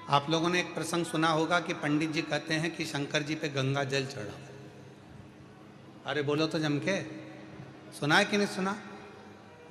आप लोगों ने एक प्रसंग सुना होगा कि पंडित जी कहते हैं कि शंकर जी पे गंगा जल चढ़ाओ। अरे बोलो तो जम के, सुना है कि नहीं सुना?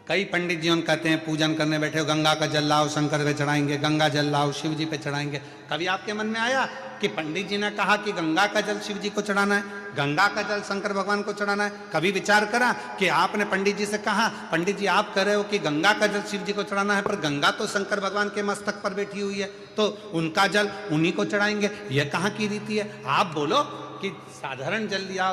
कई पंडित जी कहते हैं पूजन करने बैठे हो, गंगा का जल लाओ शंकर पे चढ़ाएंगे, गंगा जल लाओ शिव जी पे चढ़ाएंगे। कभी आपके मन में आया कि पंडित जी ने कहा कि गंगा का जल शिव जी को चढ़ाना है, गंगा का जल शंकर भगवान को चढ़ाना है? कभी विचार करा कि आपने पंडित जी से कहा, पंडित जी आप कह रहे हो कि गंगा का जल शिव जी को चढ़ाना है, पर गंगा तो शंकर भगवान के मस्तक पर बैठी हुई है, तो उनका जल उन्हीं को चढ़ाएंगे, यह कहाँ की रीति है? आप बोलो कि साधारण जल लिया,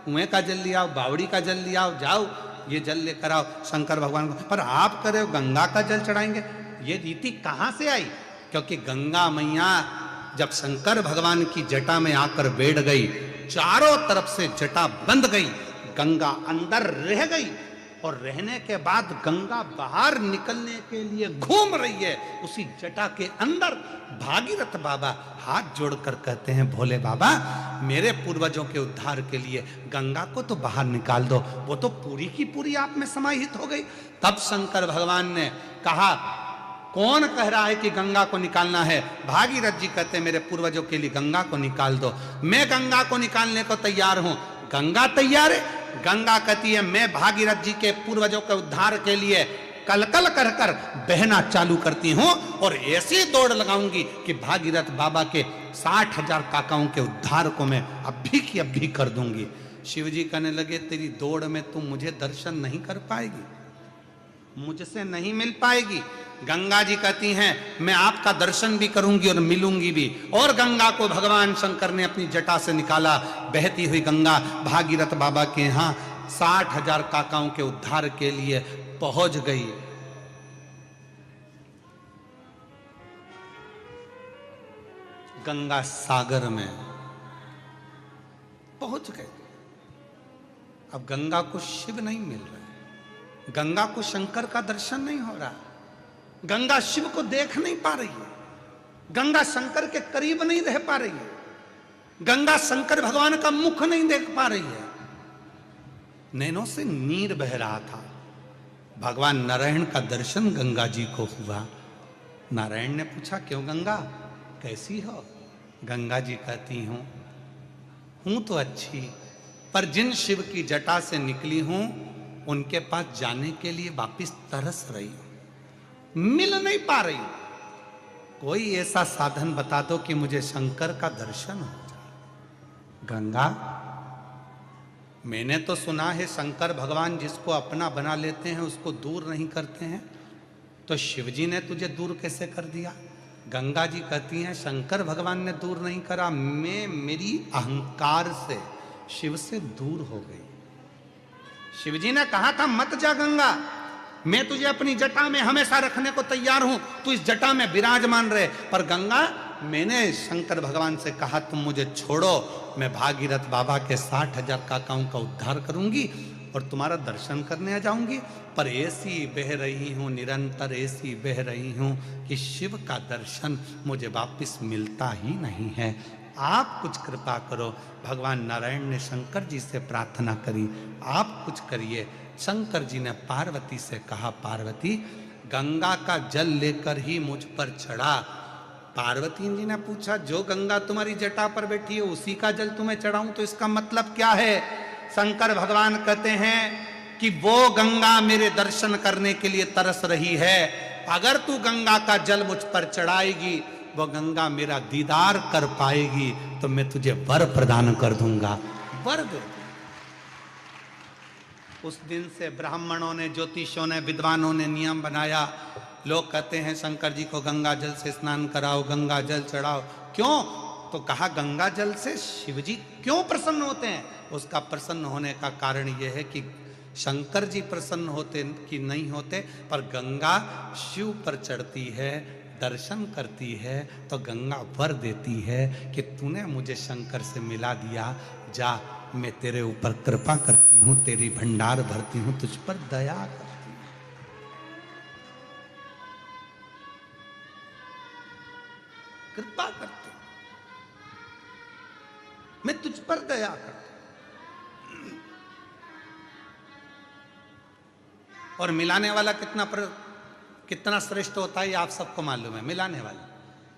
कुएं का जल लिया, बावड़ी का जल लिया, जाओ ये जल लेकर आओ शंकर भगवान को, पर आप कह रहे हो गंगा का जल चढ़ाएंगे। ये रीति कहां से आई? क्योंकि गंगा मैया जब शंकर भगवान की जटा में आकर बैठ गई, चारों तरफ से जटा बंद गई, गंगा अंदर रह गई, और रहने के बाद गंगा बाहर निकलने के लिए घूम रही है उसी जटा के अंदर। भागीरथ बाबा हाथ जोड़कर कहते हैं, भोले बाबा मेरे पूर्वजों के उद्धार के लिए गंगा को तो बाहर निकाल दो, वो तो पूरी की पूरी आप में समाहित हो गई। तब शंकर भगवान ने कहा, कौन कह रहा है कि गंगा को निकालना है? भागीरथ जी कहते हैं, मेरे पूर्वजों के लिए गंगा को निकाल दो, मैं गंगा को निकालने को तैयार हूं। गंगा तैयार है? गंगा कहती है, मैं भागीरथ जी के पूर्वजों के उद्धार के लिए कलकल कर कर बहना चालू करती हूं, और ऐसी दौड़ लगाऊंगी कि भागीरथ बाबा के 60,000 काकाओं के उद्धार को मैं अभी की अभी कर दूंगी। शिव जी कहने लगे, तेरी दौड़ में तुम मुझे दर्शन नहीं कर पाएगी, मुझसे नहीं मिल पाएगी। गंगा जी कहती हैं, मैं आपका दर्शन भी करूंगी और मिलूंगी भी। और गंगा को भगवान शंकर ने अपनी जटा से निकाला। बहती हुई गंगा भागीरथ बाबा के यहां 60,000 काकाओं के उद्धार के लिए पहुंच गई। गंगा सागर में पहुंच गए। अब गंगा को शिव नहीं मिल रहा, गंगा को शंकर का दर्शन नहीं हो रहा, गंगा शिव को देख नहीं पा रही है, गंगा शंकर के करीब नहीं रह पा रही है, गंगा शंकर भगवान का मुख नहीं देख पा रही है। नैनों से नीर बह रहा था। भगवान नारायण का दर्शन गंगा जी को हुआ। नारायण ने पूछा, क्यों गंगा कैसी हो? गंगा जी कहती हूं तो अच्छी, पर जिन शिव की जटा से निकली हूं उनके पास जाने के लिए वापिस तरस रही हूं, मिल नहीं पा रही हूं। कोई ऐसा साधन बता दो कि मुझे शंकर का दर्शन हो जाए। गंगा, मैंने तो सुना है शंकर भगवान जिसको अपना बना लेते हैं उसको दूर नहीं करते हैं, तो शिवजी ने तुझे दूर कैसे कर दिया? गंगा जी कहती हैं, शंकर भगवान ने दूर नहीं करा, मैं मेरी अहंकार से शिव से दूर हो गई। शिवजी ने कहा था, मत जा गंगा, मैं तुझे अपनी जटा में हमेशा रखने को तैयार हूं, तू इस जटा में विराजमान रहे। पर गंगा, मैंने शंकर भगवान से कहा, तुम मुझे छोड़ो, मैं भागीरथ बाबा के 60,000 काकाओं का उद्धार करूंगी और तुम्हारा दर्शन करने आ जाऊंगी। पर ऐसी बह रही हूं, निरंतर ऐसी बह रही हूं कि शिव का दर्शन मुझे वापिस मिलता ही नहीं है। आप कुछ कृपा करो। भगवान नारायण ने शंकर जी से प्रार्थना करी, आप कुछ करिए। शंकर जी ने पार्वती से कहा, पार्वती गंगा का जल लेकर ही मुझ पर चढ़ा। पार्वती जी ने पूछा, जो गंगा तुम्हारी जटा पर बैठी है उसी का जल तुम्हें चढ़ाऊं, तो इसका मतलब क्या है? शंकर भगवान कहते हैं कि वो गंगा मेरे दर्शन करने के लिए तरस रही है। अगर तू गंगा का जल मुझ पर चढ़ाएगी, वो गंगा मेरा दीदार कर पाएगी, तो मैं तुझे वर प्रदान कर दूंगा। वर दे। उस दिन से ब्राह्मणों ने, ज्योतिषों ने, विद्वानों ने नियम बनाया। लोग कहते हैं शंकर जी को गंगा जल से स्नान कराओ, गंगा जल चढ़ाओ। क्यों? तो कहा, गंगा जल से शिव जी क्यों प्रसन्न होते हैं? उसका प्रसन्न होने का कारण यह है कि शंकर जी प्रसन्न होते कि नहीं होते, पर गंगा शिव पर चढ़ती है, दर्शन करती है, तो गंगा वर देती है कि तूने मुझे शंकर से मिला दिया, जा मैं तेरे ऊपर कृपा करती हूं, तेरी भंडार भरती हूं, तुझ पर दया करती हूं। कृपा करती हूं, मैं तुझ पर दया करती हूं। और मिलाने वाला कितना श्रेष्ठ होता है, ये आप सबको मालूम है। मिलाने वाला